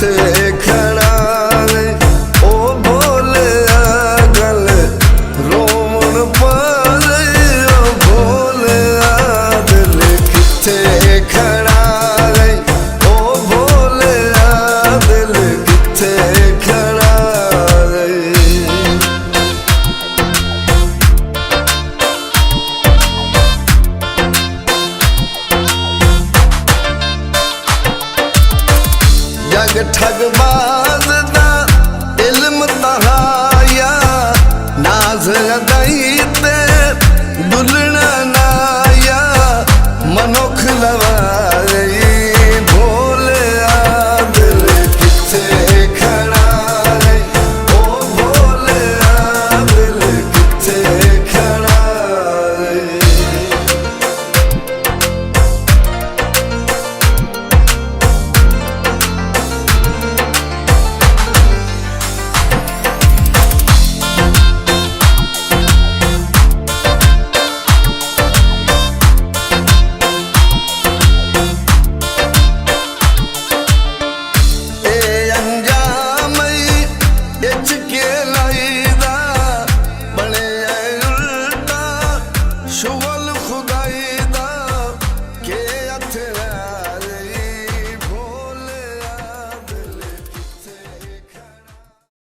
किथे खड़ा ओ भोले गल रोमन पाले ओ भोले दिल किथे खड़ा ओ भोले दिल किथे खड़ा जग ठगबाज दा इल्म तहाया नाज अदाई ते दुलना नाया मनुख लवाई भोले दिल किथे खड़ा ओ भोले दिल किथे खड़ा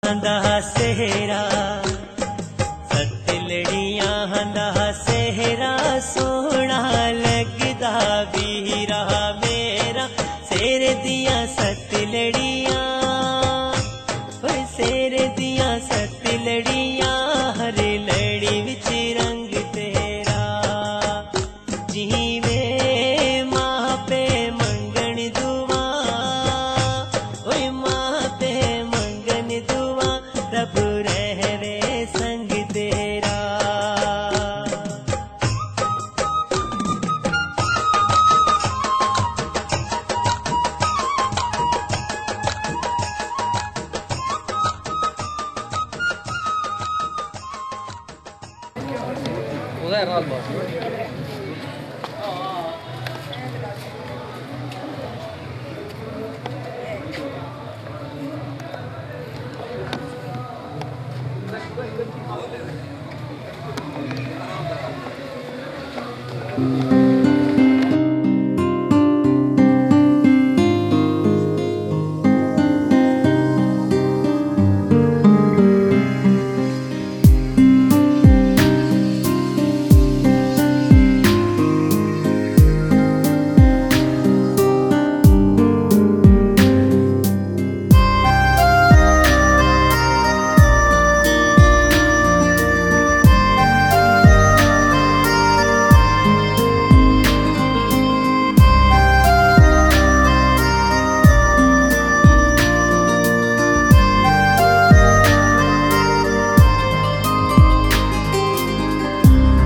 हंदा सेहरा सतलड़ियां हंदा सेहरा सोना लगदा वीरा मेरा सेरे दियां सतलड़ियां सेरे दियां सतलड़ियां हर लड़ी विच रंग तेरा जीवे मां पे मंगन दुआ ओए मां पे मंगन दुआ रब रहवे संग तेरा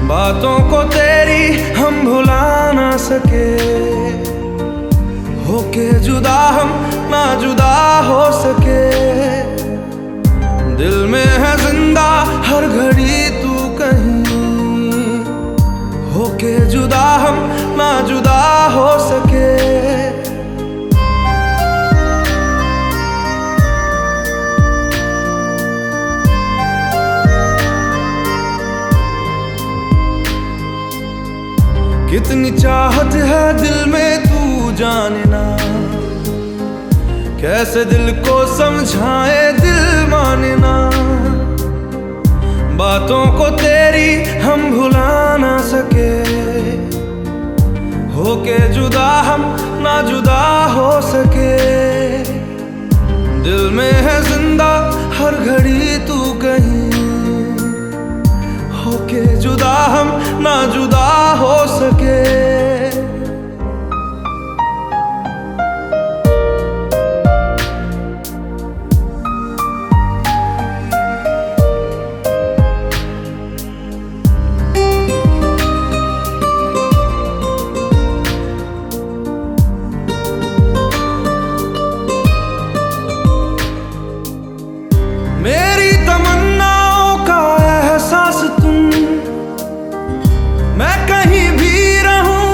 बातों को तेरी हम भुला ना सके, होके जुदा हम ना जुदा हो सके। दिल में है जिंदा हर घड़ी तू कहीं, होके जुदा हम ना जुदा हो सके। कितनी चाहत है दिल में तू जाने ना, कैसे दिल को समझाए दिल माने ना। बातों को तेरी हम भुला ना सके, होके जुदा हम ना जुदा हो सके। दिल में है जिंदा हर घड़ी तू कहीं, होके जुदा हम ना जुदा हो सके। मेरी तमन्नाओं का एहसास तुम, मैं कहीं भी रहूं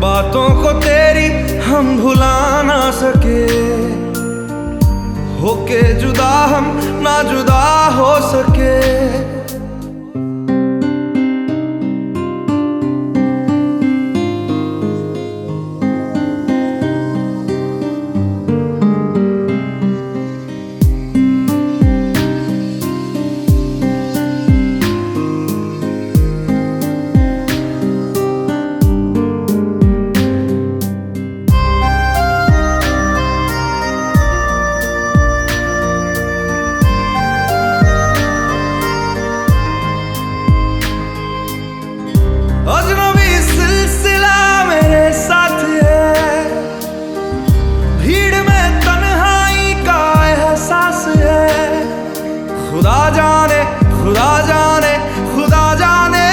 बातों को तेरी हम भुला ना सके, होके जुदा हम ना जुदा हो सके। अजनबी सिलसिला मेरे साथ है, भीड़ में तन्हाई का एहसास है। खुदा जाने खुदा जाने खुदा जाने,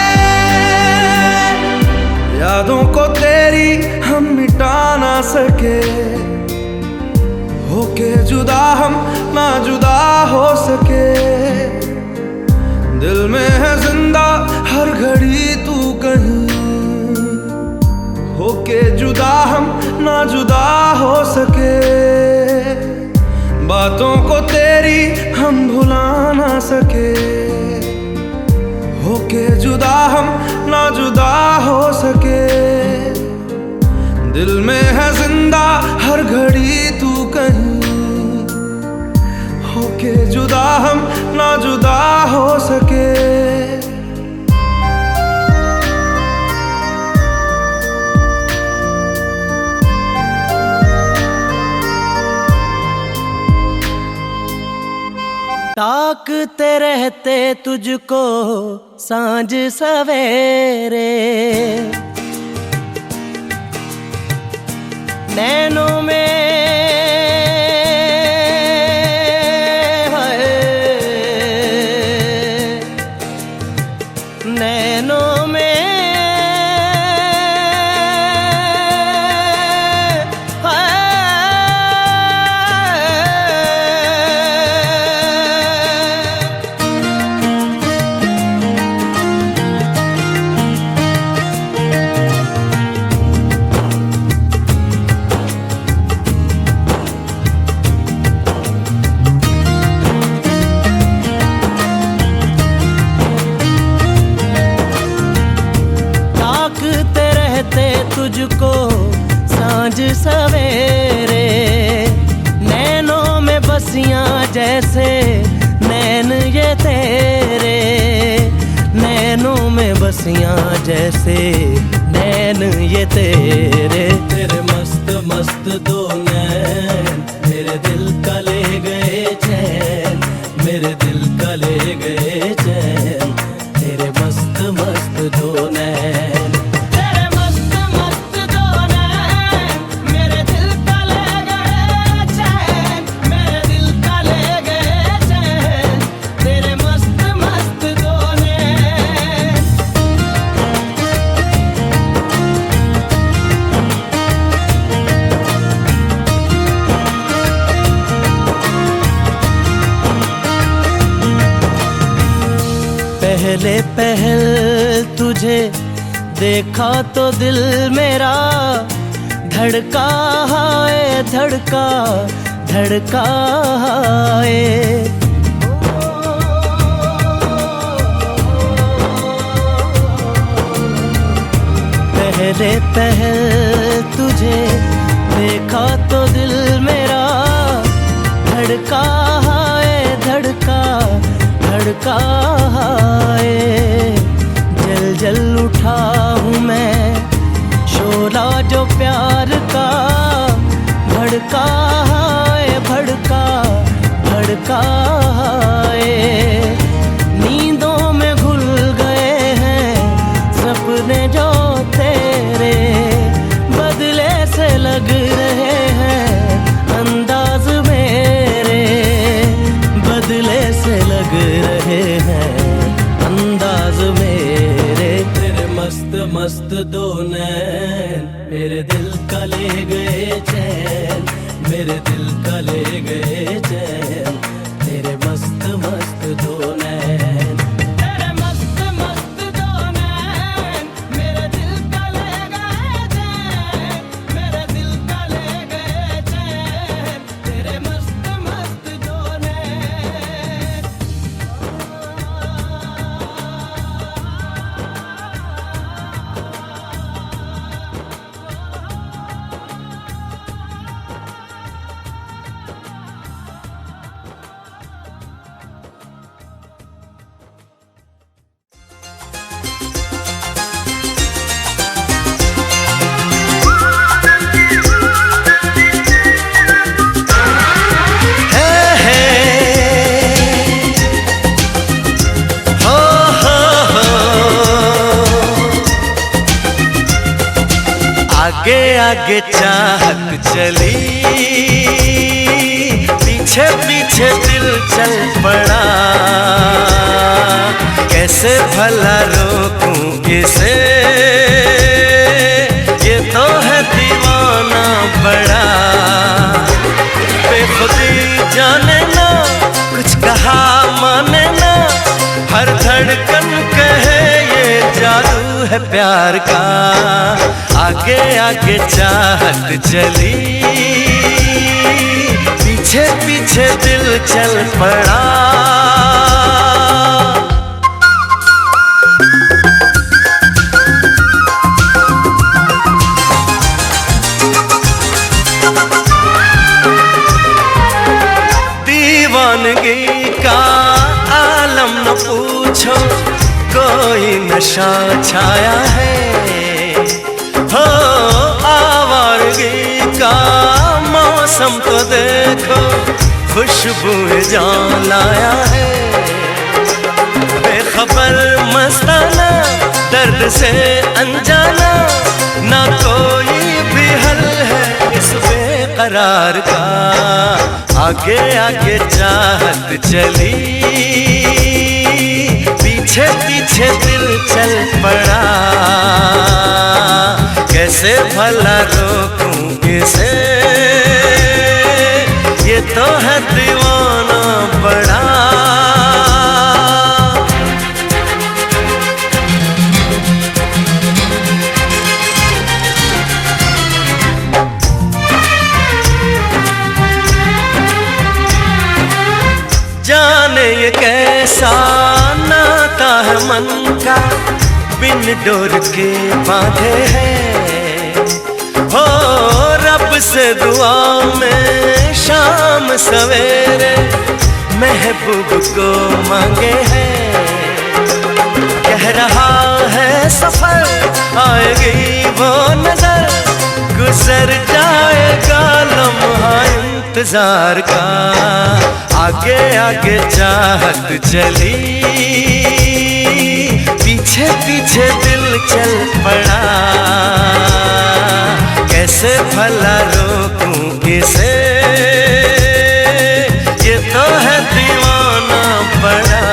यादों को तेरी हम मिटा ना सके, होके जुदा हम ना जुदा हो सके। दिल में है जिंदा हर घड़ी तू कहीं, होके जुदा हम ना जुदा हो सके। बातों को तेरी हम भुला ना सके, होके जुदा हम ना जुदा हो सके। दिल में है जिंदा हर घड़ी तू कहीं, होके जुदा हम ना जुदा हो सके। ताकते रहते तुझको सांझ सवेरे, नैनों में है, नैनों में तुझको सांझ सवेरे, नैनों में बसियां जैसे नैन ये तेरे, नैनों में बसियां जैसे नैन ये तेरे। तेरे मस्त मस्त दो नैन मेरे दिल का ले गए चैन, मेरे दिल का ले गए चैन। तेरे मस्त मस्त दो नैन, पहले पहल तुझे देखा तो दिल मेरा धड़का है, धड़का धड़का है। पहले पहल तुझे देखा तो दिल मेरा धड़का है, धड़का धड़का है। जल जल उठा हूँ मैं शोला जो प्यार का, भड़का है, भड़का भड़का है। नींदों में घुल गए हैं सपने जो तेरे, बदले से लग रहे हैं अंदाज मेरे, बदले से लग रहे हैं अंदाज मेरे। तेरे मस्त मस्त दो नैन मेरे दिल का ले गए चैन, मेरे दिल का ले गए चैन। तेरे मस्त मस्त दो नैन, तेरे मस्त मस्त दो नैन मेरे दिल का ले गए चैन। आगे आगे चाहत चली, पीछे पीछे दिल चल पड़ा। कैसे भला रोकूं इसे, ये तो है दीवाना बड़ा। बेखुदी जाने ना, कुछ कहा माने ना, हर धड़कन कहे ये जादू है प्यार का। आगे आगे चाहत चली, पीछे पीछे दिल चल पड़ा। दीवानगी का आलम न पूछो, कोई नशा छाया है। हो आवारगी का मौसम तो देखो, खुशबू जान लाया है। बेखबर मस्ताना, दर्द से अनजाना, ना कोई भी हल है इस बेकरार का। आगे आगे चाहत चली, पीछे पीछे दिल चल पड़ा। कैसे भला रोकूं इसे, ये तो है दीवाना बड़ा। जाने ये कैसा नाता है मन का, बिन डोर के बांधे हैं। हो रब से दुआ में शाम सवेरे महबूब को मांगे हैं। कह रहा है सफर, आएगी वो नजर, गुजर जाएगा लम्हा इंतजार का। आगे आगे चाहत चली, पीछे पीछे दिल चल पड़ा। कैसे भला रोकूं इसे, ये तो है दीवाना बड़ा।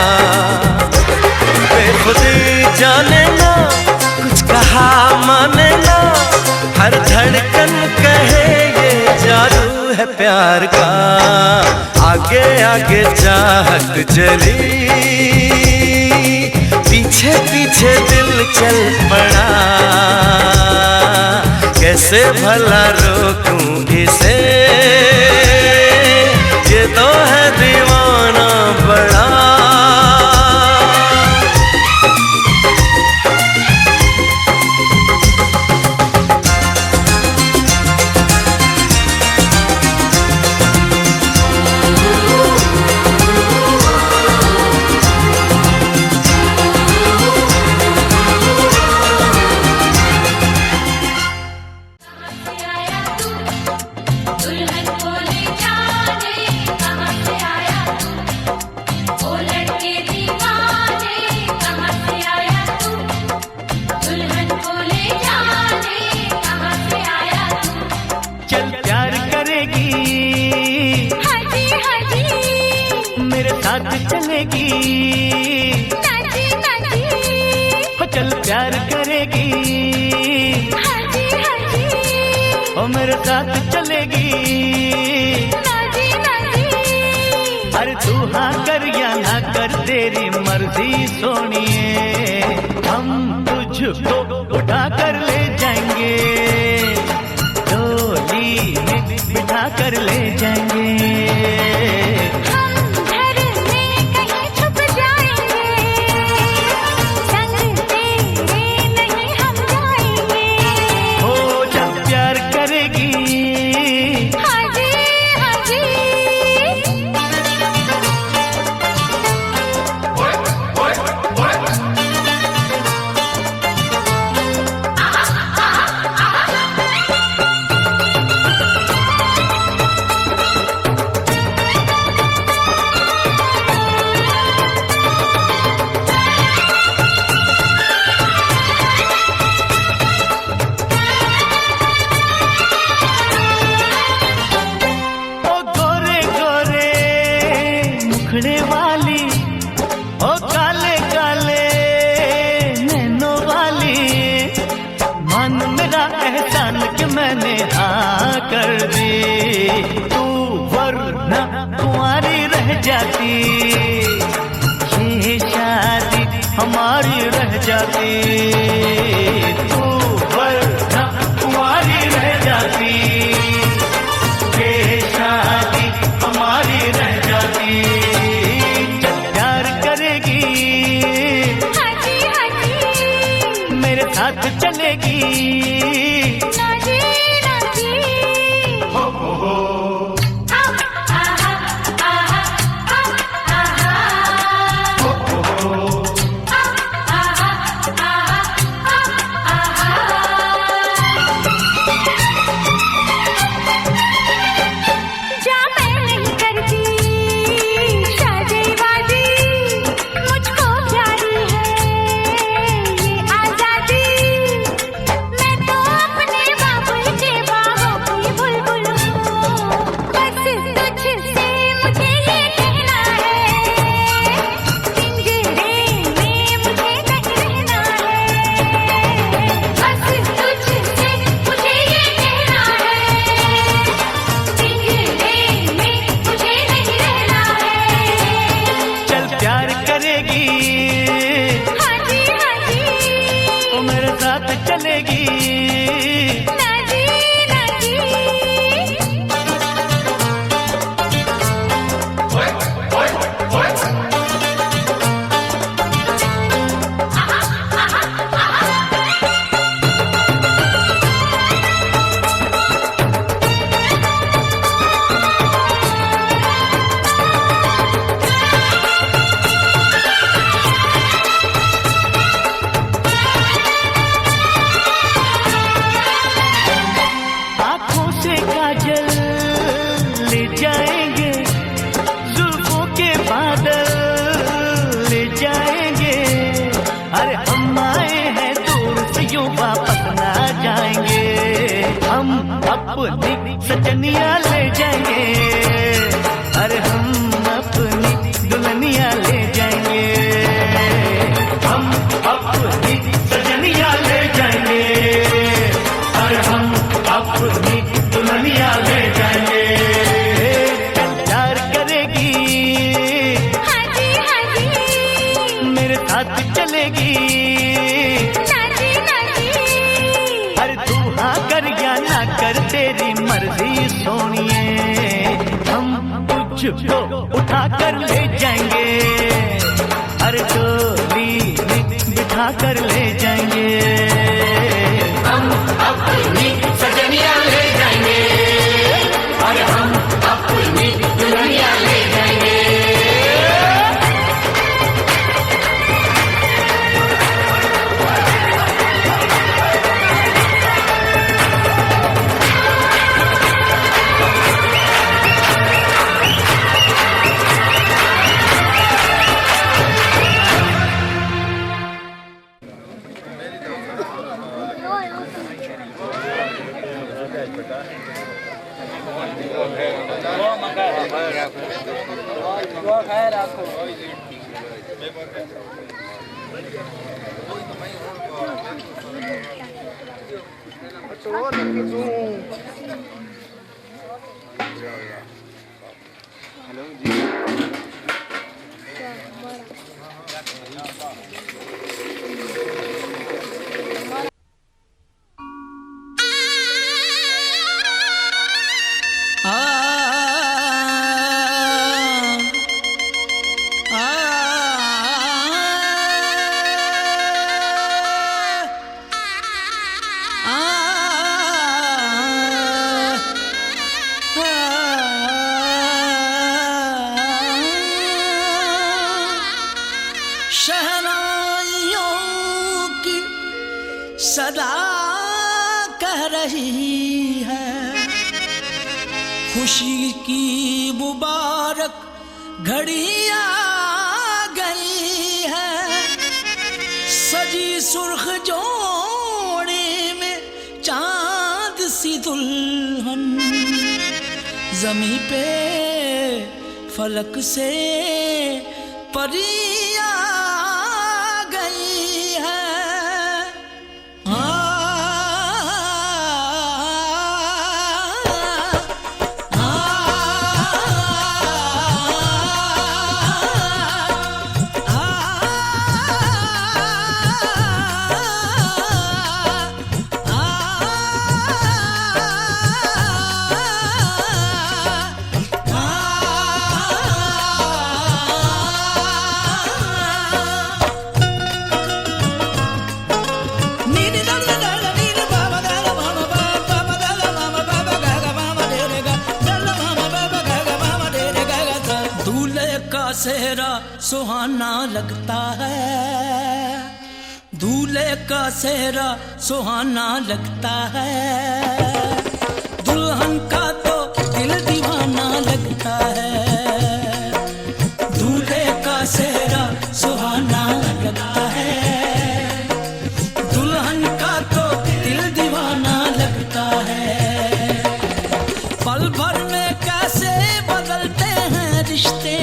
बेखुदी जाने ना, कुछ कहा माने ना, हर धड़कन कहे ये जादू है प्यार का। आगे आगे चाहत चली, पीछे पीछे दिल चल पड़ा। कैसे भला रोकूं इसे, ये तो है दीवाना बड़ा। चलेगी नाची नाची, हो चल प्यार करेगी, हाजी हाजी, ओ मेरे साथ चलेगी। नाची नाची, अरे तू हाँ कर या ना कर तेरी मर्जी सोनिए, हम तुझको उठा कर ले जाएंगे, डोली में बिठा कर ले जाएंगे। मैंने हाँ कर दी, तू वरना कुंवारी रह जाती, ये शादी हमारी रह जाती, तू वरना कुंवारी रह जाती, ये शादी हमारी रह जाती। जब प्यार करेगी हाँ जी हाँ जी, मेरे साथ चलेगी, ना जी ना जी। जा मैं नहीं करती शादी-वादी, मुझको प्यारी है ये आजादी, मैं तो अपने बाबुल के बागों की बुलबुल हूँ, बस तुझसे मुझे ये कहना है, पिंजरे में मुझे नहीं रहना है, बस तुझसे मुझे ये कहना है, पिंजरे में मुझे नहीं रहना है। चल प्यार करेगी, हाँ जी हाँ जी, वो मेरे साथ चलेगी, ना जी ना जी। आंखों से काजल ले जाएंगे, जुल्फों के बादल ले जाएंगे, अरे हम आए हैं दूर से यूं वापस ना जाएंगे, हम अपनी सजनिया ले जाएंगे, अरे हम अपनी दुल्हनिया ले जाएंगे, हम अपनी सजनिया ले जाएंगे, अरे हम अपनी दुल्हनिया ले जाएंगे। प्यार करेगी, हाँ जी हाँ जी, मेरे साथ चलेगी, ना जी ना जी। अरे तू हाँ कर या ना कर तेरी मर्जी सोनिए, हम तुझको उठा कर ले जाएंगे, अरे डोली में बिठा कर ले जाएंगे, हम अपनी सजनिया ले जाएंगे, अरे हम अपनी दुल्हनिया ले जाएंगे। सदा कह रही है खुशी की मुबारक घड़ी आ गई है, सजी सुर्ख जोड़े में चांद सी दुल्हन, ज़मीं पे फलक से परी आ गई है। सेहरा सुहाना लगता है, दूल्हे का सेहरा सुहाना लगता है, दुल्हन का तो दिल दीवाना लगता है, दूल्हे का सेहरा सुहाना लगता है, दुल्हन का तो दिल दीवाना लगता है। पल भर में कैसे बदलते हैं रिश्ते,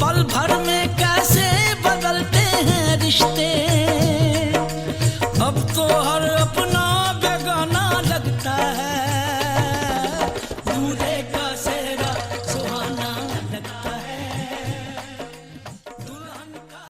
पल भर में कैसे बदलते हैं रिश्ते, अब तो हर अपना बेगाना लगता है, दूल्हे का सेहरा सुहाना लगता है, दुल्हन का।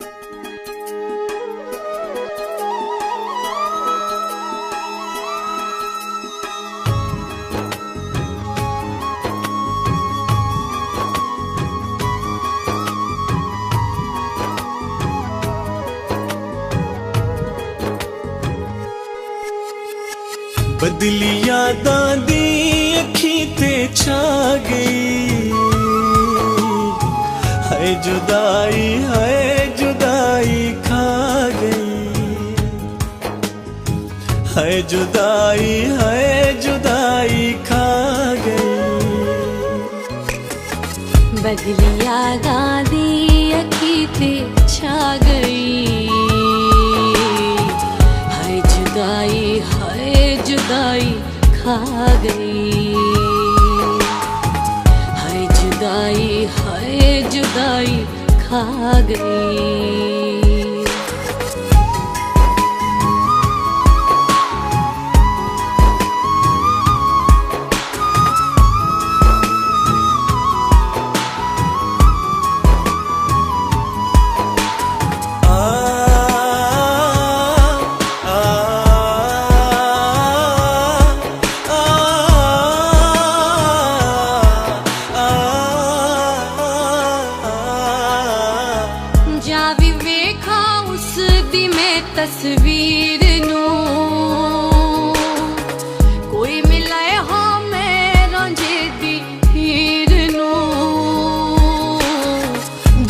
बदली यादां दी अखीं ते छा गई, हाय जुदाई खा गई, हाय जुदाई खा गई। बदली यादां दी अखीं ते छा गई, हाय जुदाई खा गई, हाय जुदाई खा गई। जावी वेखा उस दी मैं तस्वीर नू, कोई मिलाए हाँ मैं रांझे दी हीर नू,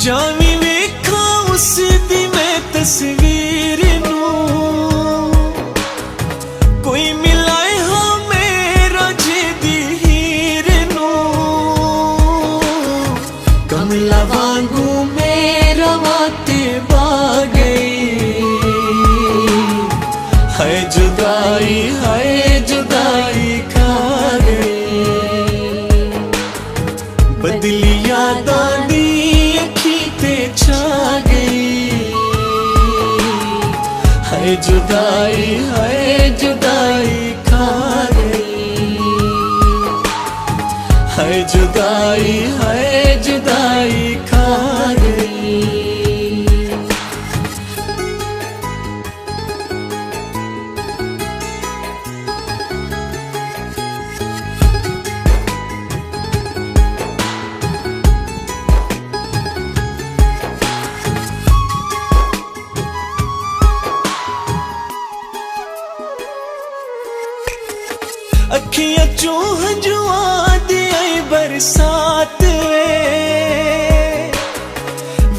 जावी वेखा उस दी मैं तस्वीर नू, कोई मिलाए हाँ मेरा जेदी हीर नू, कमला वांगू मेरा वाते बा गई, हाय जुदाई खा गई। बदली यादां दी अखीं ते छा गई, हाय जुदाई खा गई, हाय जुदाई खा गई। अखियां चों हंजुआं दी आई बरसात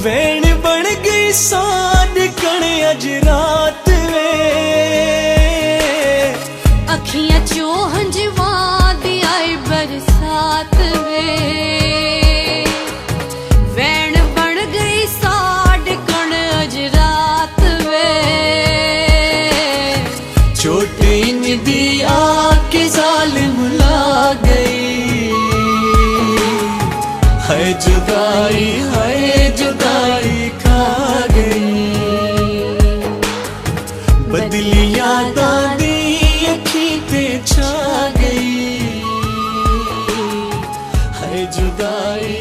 वैन बन गई साद कण अज रात वे, अखियां चो हंजवा दी आई बरसात वे, वैन बन गई साड कण अज रात वे, चोट इंज दी आके जालिम ला गई, हाय जुदाई खा गई। बदली यादां दी अखीं ते छा गई, हाय जुदाई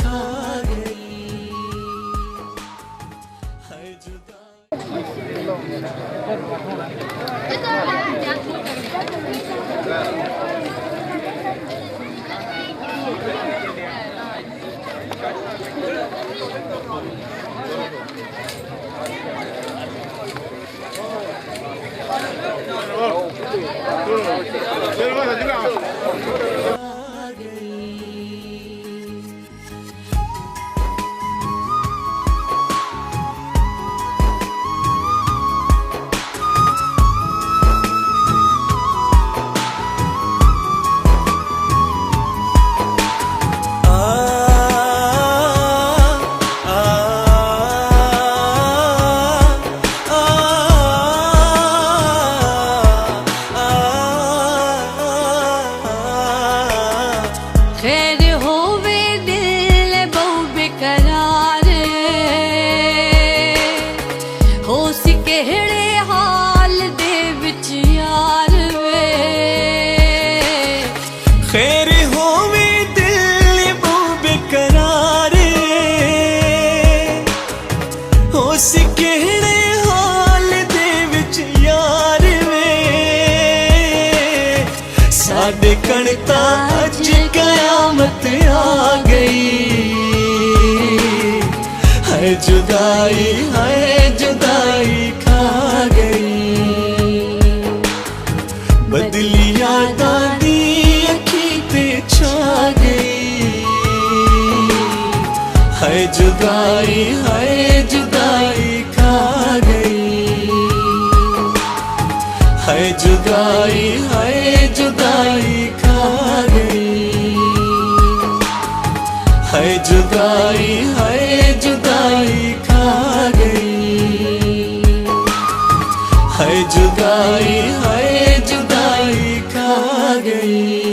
खा गई, हाय जुदाई। बदली यादां दी अखी ते छा गई। हाय जुदाई खा गई। हाय जुदाई खा गई। हाय जुदाई खा गई। हाय जुदाई खा गई।